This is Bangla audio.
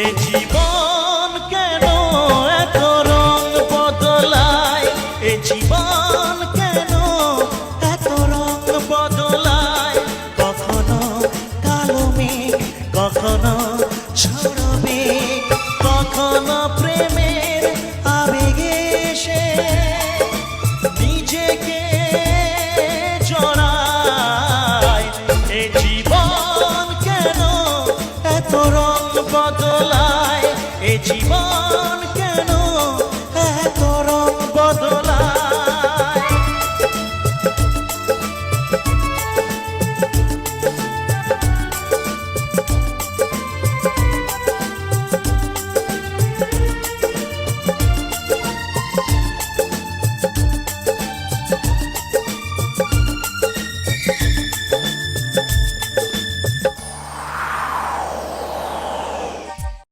এ জীবন কেন এত রং বদলায়, এ জীবন কেন এত রং বদলায়, কখনো কালো মেঘ, কখনো ঝড়ো মেঘ, কখনো প্রেমের আবেগে এসে নিজেকে জড়ায়। এ জীবন কেন এত রং বদলায়, এ জীবন কেন